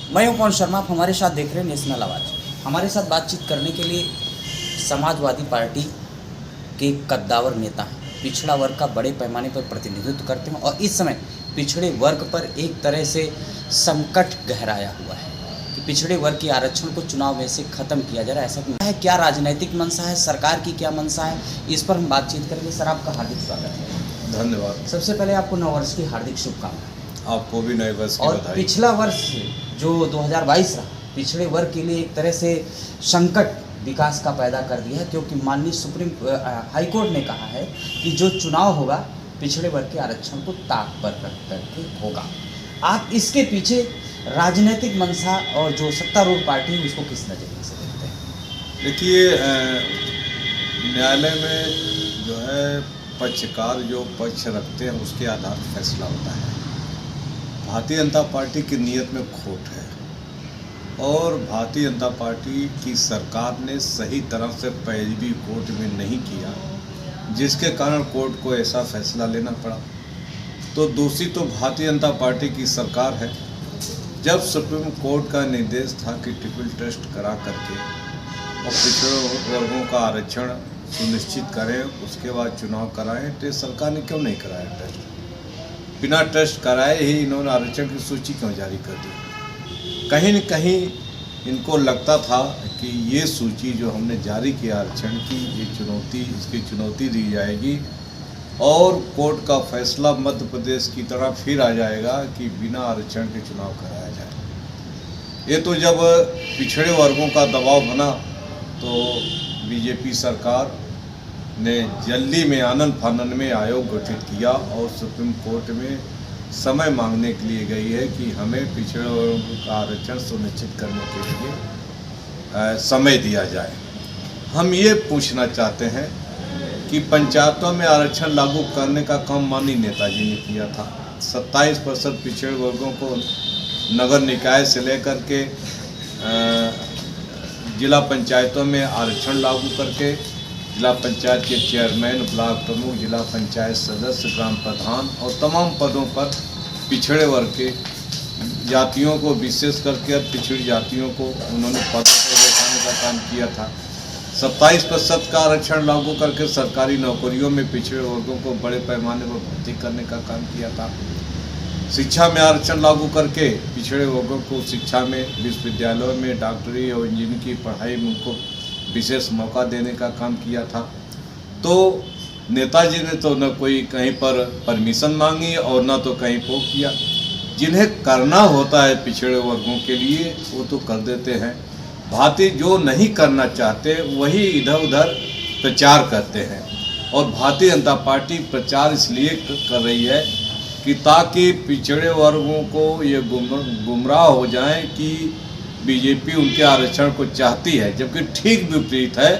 मैं हूं पवन शर्मा, आप हमारे साथ देख रहे हैं नेशनल आवाज़। हमारे साथ बातचीत करने के लिए समाजवादी पार्टी के कद्दावर नेता हैं, पिछड़ा वर्ग का बड़े पैमाने पर प्रतिनिधित्व करते हैं और इस समय पिछड़े वर्ग पर एक तरह से संकट गहराया हुआ है कि पिछड़े वर्ग के आरक्षण को चुनाव में से ख़त्म किया जा रहा है। ऐसा है, क्या राजनीतिक मंशा है, सरकार की क्या मंशा है, इस पर हम बातचीत करेंगे। सर, आपका हार्दिक स्वागत है। धन्यवाद। सबसे पहले आपको नववर्ष की हार्दिक शुभकामनाएं। आपको भी नए वर्ष की और बधाई। पिछला वर्ष जो 2022 रहा, पिछड़े वर्ग के लिए एक तरह से संकट विकास का पैदा कर दिया है, क्योंकि माननीय सुप्रीम हाई कोर्ट ने कहा है कि जो चुनाव होगा पिछड़े वर्ग के आरक्षण को ताक पर रख करके होगा। आप इसके पीछे राजनीतिक मंशा और जो सत्तारूढ़ पार्टी है उसको किस नज़रिए से देखते हैं? देखिए, न्यायालय में जो है पक्षकार जो पक्ष रखते हैं उसके आधार पर फैसला होता है। भारतीय जनता पार्टी की नीयत में खोट है और भारतीय जनता पार्टी की सरकार ने सही तरह से पैरवी कोर्ट में नहीं किया, जिसके कारण कोर्ट को ऐसा फैसला लेना पड़ा। तो दोषी तो भारतीय जनता पार्टी की सरकार है। जब सुप्रीम कोर्ट का निर्देश था कि ट्रिपल टेस्ट करा करके और पिछड़े वर्गों का आरक्षण सुनिश्चित करें, उसके बाद चुनाव कराएं, तो सरकार ने क्यों नहीं कराया टेस्ट? बिना टेस्ट कराए ही इन्होंने आरक्षण की सूची क्यों जारी कर दी? कहीं न कहीं इनको लगता था कि ये सूची जो हमने जारी की आरक्षण की, इसकी चुनौती दी जाएगी और कोर्ट का फैसला मध्य प्रदेश की तरह फिर आ जाएगा कि बिना आरक्षण के चुनाव कराया जाए। ये तो जब पिछड़े वर्गों का दबाव बना तो बीजेपी सरकार ने जल्दी में आनन फानन में आयोग गठित किया और सुप्रीम कोर्ट में समय मांगने के लिए गई है कि हमें पिछड़े वर्गों का आरक्षण सुनिश्चित करने के लिए समय दिया जाए। हम ये पूछना चाहते हैं कि पंचायतों में आरक्षण लागू करने का काम माननीय नेताजी ने किया था। 27% पिछड़े वर्गों को नगर निकाय से लेकर के जिला पंचायतों में आरक्षण लागू करके जिला पंचायत के चेयरमैन, ब्लॉक प्रमुख, जिला पंचायत सदस्य, ग्राम प्रधान और तमाम पदों पर पिछड़े वर्ग के जातियों को, विशेष करके पिछड़ी जातियों को उन्होंने पदों पर बैठाने का काम किया था। 27% का आरक्षण लागू करके सरकारी नौकरियों में पिछड़े वर्गों को बड़े पैमाने पर भर्ती करने का काम किया था। शिक्षा में आरक्षण लागू करके पिछड़े वर्गों को शिक्षा में, विश्वविद्यालयों में डॉक्टरी और इंजीनियरिंग की पढ़ाई में उनको विशेष मौका देने का काम किया था। तो नेताजी ने तो न कोई कहीं पर परमिशन मांगी और न तो कहीं वो किया। जिन्हें करना होता है पिछड़े वर्गों के लिए वो तो कर देते हैं। भारतीय जो नहीं करना चाहते वही इधर उधर प्रचार करते हैं और भारतीय जनता पार्टी प्रचार इसलिए कर रही है कि ताकि पिछड़े वर्गों को ये गुमराह हो जाएं कि बीजेपी उनके आरक्षण को चाहती है, जबकि ठीक विपरीत है।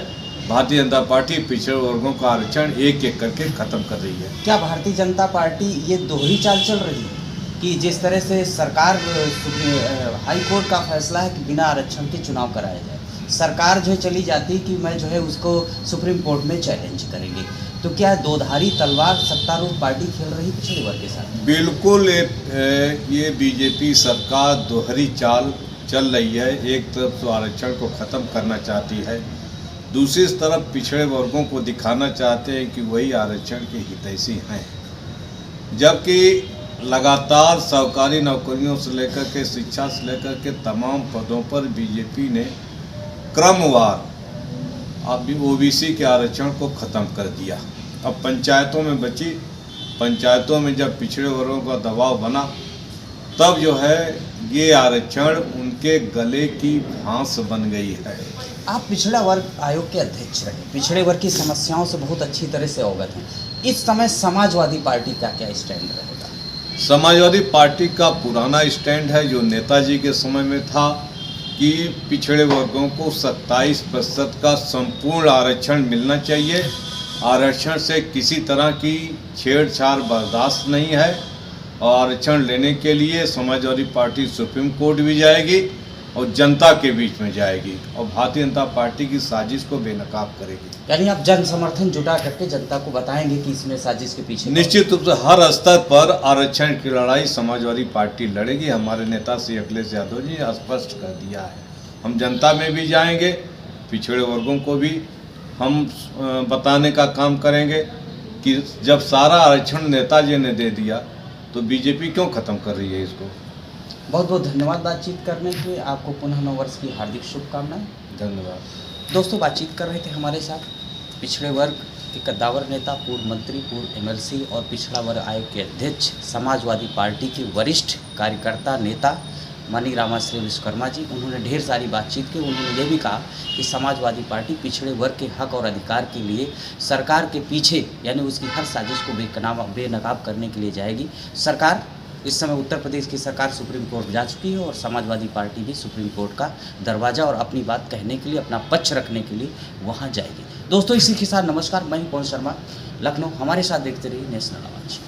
भारतीय जनता पार्टी पिछड़े वर्गों का आरक्षण एक एक करके खत्म कर रही है। क्या भारतीय जनता पार्टी ये दोहरी चाल चल रही है कि जिस तरह से सरकार हाई कोर्ट का फैसला है कि बिना आरक्षण के चुनाव कराया जाए, सरकार जो है चली जाती कि मैं जो है उसको सुप्रीम कोर्ट में चैलेंज करेंगे, तो क्या दोधारी तलवार सत्तारूढ़ पार्टी खेल रही पिछड़े वर्ग के साथ? बिल्कुल, ये बीजेपी सरकार दोहरी चाल चल रही है। एक तरफ तो आरक्षण को ख़त्म करना चाहती है, दूसरी तरफ पिछड़े वर्गों को दिखाना चाहते हैं कि वही आरक्षण के हितैषी हैं, जबकि लगातार सरकारी नौकरियों से लेकर के शिक्षा से लेकर के तमाम पदों पर बीजेपी ने क्रमवार अब ओबीसी के आरक्षण को ख़त्म कर दिया। अब पंचायतों में बची, पंचायतों में जब पिछड़े वर्गों का दबाव बना तब जो है ये आरक्षण उनके गले की फांस बन गई है। आप पिछड़ा वर्ग आयोग के अध्यक्ष रहे, पिछड़े वर्ग की समस्याओं से बहुत अच्छी तरह से अवगत हैं। इस समय समाजवादी पार्टी का क्या स्टैंड रहेगा? समाजवादी पार्टी का पुराना स्टैंड है जो नेताजी के समय में था कि पिछड़े वर्गों को 27% का संपूर्ण आरक्षण मिलना चाहिए। आरक्षण से किसी तरह की छेड़छाड़ बर्दाश्त नहीं है और आरक्षण लेने के लिए समाजवादी पार्टी सुप्रीम कोर्ट भी जाएगी और जनता के बीच में जाएगी और भारतीय जनता पार्टी की साजिश को बेनकाब करेगी। यानी आप जन समर्थन जुटा करके जनता को बताएंगे कि इसमें साजिश के पीछे निश्चित रूप से हर स्तर पर आरक्षण की लड़ाई समाजवादी पार्टी लड़ेगी। हमारे नेता श्री अखिलेश यादव जी ने स्पष्ट कर दिया है, हम जनता में भी जाएंगे, पिछड़े वर्गों को भी हम बताने का काम करेंगे कि जब सारा आरक्षण नेताजी ने दे दिया तो बीजेपी क्यों ख़त्म कर रही है इसको। बहुत बहुत धन्यवाद बातचीत करने के लिए। आपको पुनः नव वर्ष की हार्दिक शुभकामनाएं। धन्यवाद। दोस्तों, बातचीत कर रहे थे हमारे साथ पिछड़े वर्ग के कद्दावर नेता, पूर्व मंत्री, पूर्व एमएलसी और पिछड़ा वर्ग आयोग के अध्यक्ष, समाजवादी पार्टी के वरिष्ठ कार्यकर्ता नेता माननीय रामाश्री विश्वकर्मा जी। उन्होंने ढेर सारी बातचीत की। उन्होंने ये भी कहा कि समाजवादी पार्टी पिछड़े वर्ग के हक और अधिकार के लिए सरकार के पीछे यानी उसकी हर साजिश को बेनकाब करने के लिए जाएगी। सरकार इस समय उत्तर प्रदेश की सरकार सुप्रीम कोर्ट जा चुकी है और समाजवादी पार्टी भी सुप्रीम कोर्ट का दरवाज़ा और अपनी बात कहने के लिए, अपना पक्ष रखने के लिए वहाँ जाएगी। दोस्तों, इसी के साथ नमस्कार, मैं हूं पवन शर्मा, लखनऊ। हमारे साथ देखते रहिए नेशनल आवाज़।